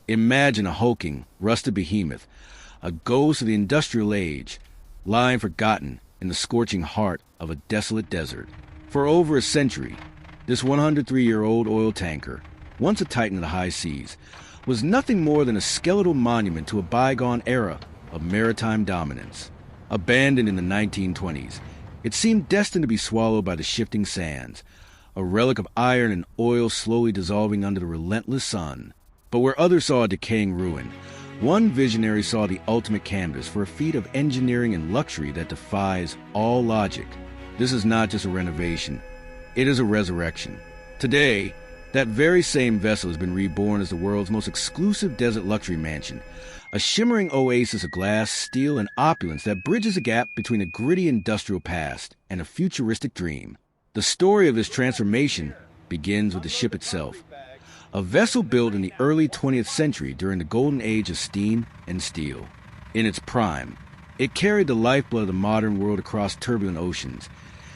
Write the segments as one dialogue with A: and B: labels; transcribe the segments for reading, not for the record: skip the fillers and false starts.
A: Imagine a hulking, rusted behemoth, a ghost of the industrial age, lying forgotten in the scorching heart of a desolate desert. For over a century, this 103-year-old oil tanker, once a titan of the high seas, was nothing more than a skeletal monument to a bygone era of maritime dominance. Abandoned in the 1920s, it seemed destined to be swallowed by the shifting sands, a relic of iron and oil slowly dissolving under the relentless sun. But where others saw a decaying ruin, one visionary saw the ultimate canvas for a feat of engineering and luxury that defies all logic. This is not just a renovation, it is a resurrection. Today, that very same vessel has been reborn as the world's most exclusive desert luxury mansion, a shimmering oasis of glass, steel, and opulence that bridges a gap between a gritty industrial past and a futuristic dream. The story of this transformation begins with the ship itself. A vessel built in the early 20th century during the golden age of steam and steel. In its prime, it carried the lifeblood of the modern world across turbulent oceans,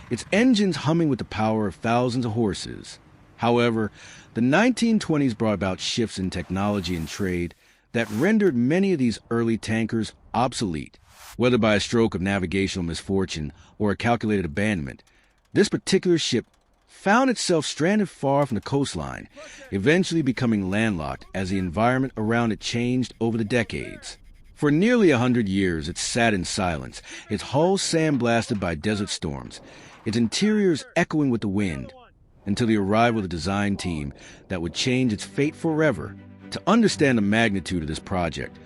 A: its engines humming with the power of thousands of horses. However, the 1920s brought about shifts in technology and trade that rendered many of these early tankers obsolete. Whether by a stroke of navigational misfortune or a calculated abandonment, this particular ship found itself stranded far from the coastline, eventually becoming landlocked as the environment around it changed over the decades. For nearly 100 years, it sat in silence, its hull sandblasted by desert storms, its interiors echoing with the wind, until the arrival of the design team that would change its fate forever. To understand the magnitude of this project,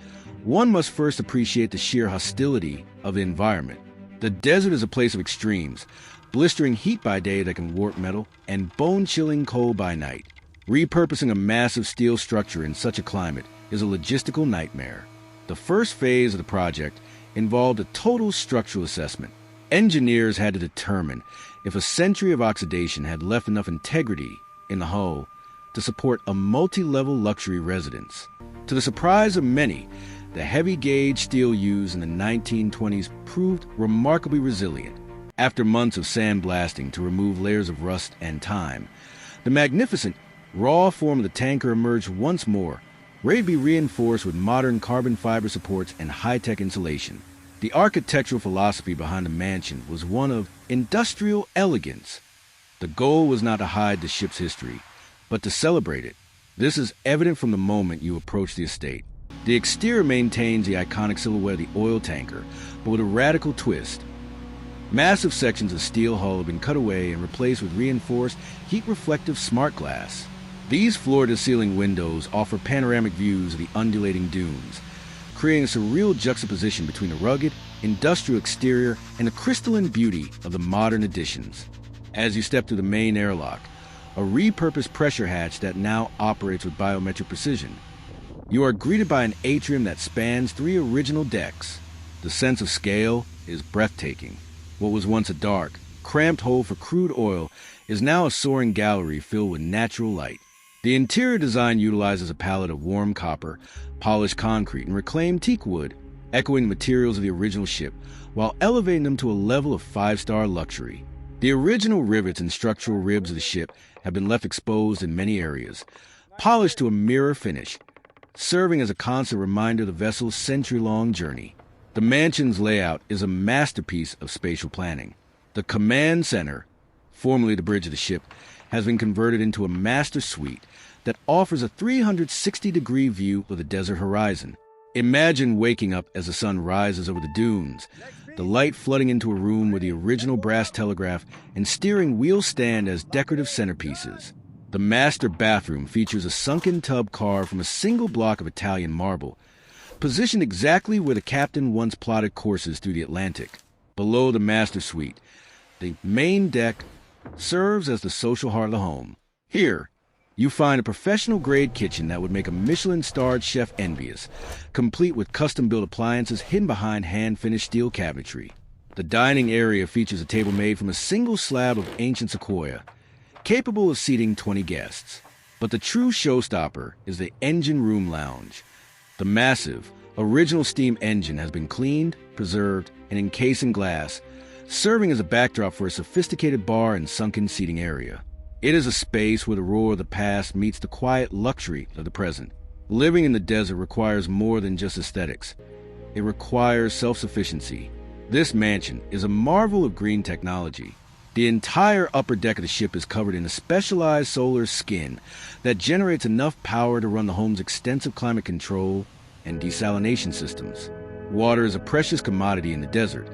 A: one must first appreciate the sheer hostility of the environment. The desert is a place of extremes, blistering heat by day that can warp metal, and bone-chilling cold by night. Repurposing a massive steel structure in such a climate is a logistical nightmare. The first phase of the project involved a total structural assessment. Engineers had to determine if a century of oxidation had left enough integrity in the hull to support a multi-level luxury residence. To the surprise of many, the heavy-gauge steel used in the 1920s proved remarkably resilient. After months of sandblasting to remove layers of rust and time, the magnificent, raw form of the tanker emerged once more, ready to be reinforced with modern carbon fiber supports and high-tech insulation. The architectural philosophy behind the mansion was one of industrial elegance. The goal was not to hide the ship's history, but to celebrate it. This is evident from the moment you approach the estate. The exterior maintains the iconic silhouette of the oil tanker, but with a radical twist. Massive sections of steel hull have been cut away and replaced with reinforced, heat-reflective smart glass. These floor-to-ceiling windows offer panoramic views of the undulating dunes, creating a surreal juxtaposition between the rugged, industrial exterior and the crystalline beauty of the modern additions. As you step through the main airlock, a repurposed pressure hatch that now operates with biometric precision, you are greeted by an atrium that spans 3 original decks. The sense of scale is breathtaking. What was once a dark, cramped hole for crude oil is now a soaring gallery filled with natural light. The interior design utilizes a palette of warm copper, polished concrete, and reclaimed teak wood, echoing the materials of the original ship, while elevating them to a level of 5-star luxury. The original rivets and structural ribs of the ship have been left exposed in many areas, polished to a mirror finish, serving as a constant reminder of the vessel's century-long journey. The mansion's layout is a masterpiece of spatial planning. The command center, formerly the bridge of the ship, has been converted into a master suite that offers a 360-degree view of the desert horizon. Imagine waking up as the sun rises over the dunes, the light flooding into a room where the original brass telegraph and steering wheel stand as decorative centerpieces. The master bathroom features a sunken tub carved from a single block of Italian marble, positioned exactly where the captain once plotted courses through the Atlantic. Below the master suite, the main deck serves as the social heart of the home. Here, you find a professional-grade kitchen that would make a Michelin-starred chef envious, complete with custom-built appliances hidden behind hand-finished steel cabinetry. The dining area features a table made from a single slab of ancient sequoia, capable of seating 20 guests. But the true showstopper is the engine room lounge. The massive, original steam engine has been cleaned, preserved, and encased in glass, serving as a backdrop for a sophisticated bar and sunken seating area. It is a space where the roar of the past meets the quiet luxury of the present. Living in the desert requires more than just aesthetics. It requires self-sufficiency. This mansion is a marvel of green technology. The entire upper deck of the ship is covered in a specialized solar skin that generates enough power to run the home's extensive climate control and desalination systems. Water is a precious commodity in the desert,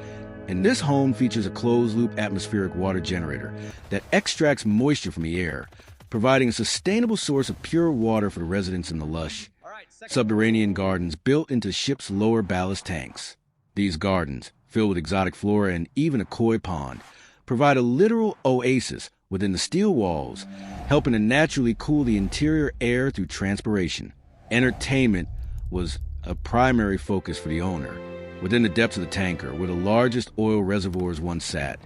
A: and this home features a closed-loop atmospheric water generator that extracts moisture from the air, providing a sustainable source of pure water for the residents in the lush, subterranean gardens built into the ship's lower ballast tanks. These gardens, filled with exotic flora and even a koi pond, provide a literal oasis within the steel walls, helping to naturally cool the interior air through transpiration. Entertainment was a primary focus for the owner. Within the depths of the tanker, where the largest oil reservoirs once sat,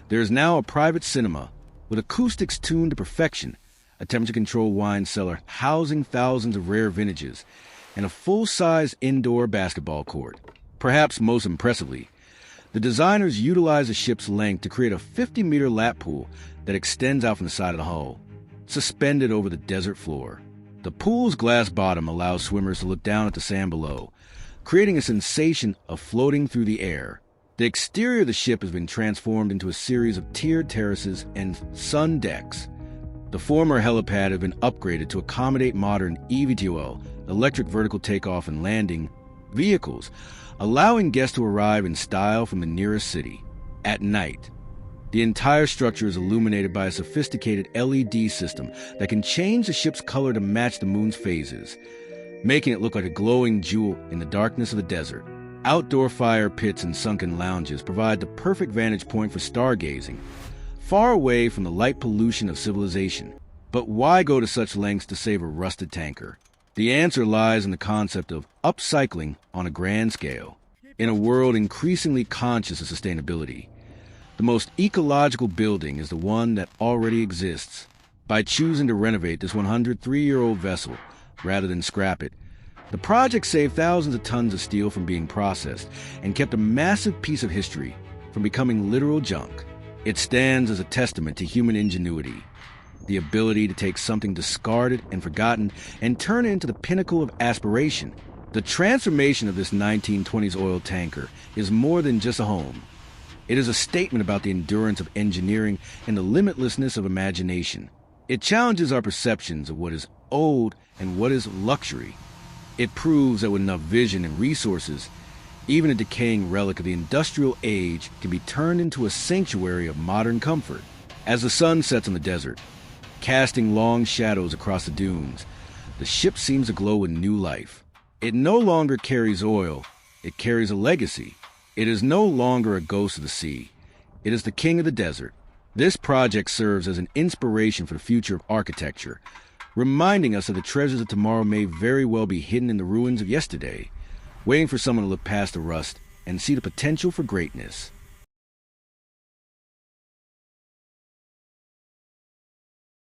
A: there is now a private cinema with acoustics tuned to perfection, a temperature-controlled wine cellar housing thousands of rare vintages, and a full-size indoor basketball court. Perhaps most impressively, the designers utilized the ship's length to create a 50-meter lap pool that extends out from the side of the hull, suspended over the desert floor. The pool's glass bottom allows swimmers to look down at the sand below, creating a sensation of floating through the air. The exterior of the ship has been transformed into a series of tiered terraces and sun decks. The former helipad have been upgraded to accommodate modern eVTOL, electric vertical takeoff and landing, vehicles, allowing guests to arrive in style from the nearest city. At night, the entire structure is illuminated by a sophisticated LED system that can change the ship's color to match the moon's phases, making it look like a glowing jewel in the darkness of the desert. Outdoor fire pits and sunken lounges provide the perfect vantage point for stargazing, far away from the light pollution of civilization. But why go to such lengths to save a rusted tanker? The answer lies in the concept of upcycling on a grand scale. In a world increasingly conscious of sustainability, the most ecological building is the one that already exists. By choosing to renovate this 103-year-old vessel rather than scrap it, the project saved thousands of tons of steel from being processed and kept a massive piece of history from becoming literal junk. It stands as a testament to human ingenuity, the ability to take something discarded and forgotten and turn it into the pinnacle of aspiration. The transformation of this 1920s oil tanker is more than just a home. It is a statement about the endurance of engineering and the limitlessness of imagination. It challenges our perceptions of what is old and what is luxury. It proves that with enough vision and resources, even a decaying relic of the industrial age can be turned into a sanctuary of modern comfort. As the sun sets on the desert, casting long shadows across the dunes, the ship seems to glow with new life. It no longer carries oil, it carries a legacy. It is no longer a ghost of the sea. It is the king of the desert. This project serves as an inspiration for the future of architecture, reminding us that the treasures of tomorrow may very well be hidden in the ruins of yesterday, waiting for someone to look past the rust and see the potential for greatness.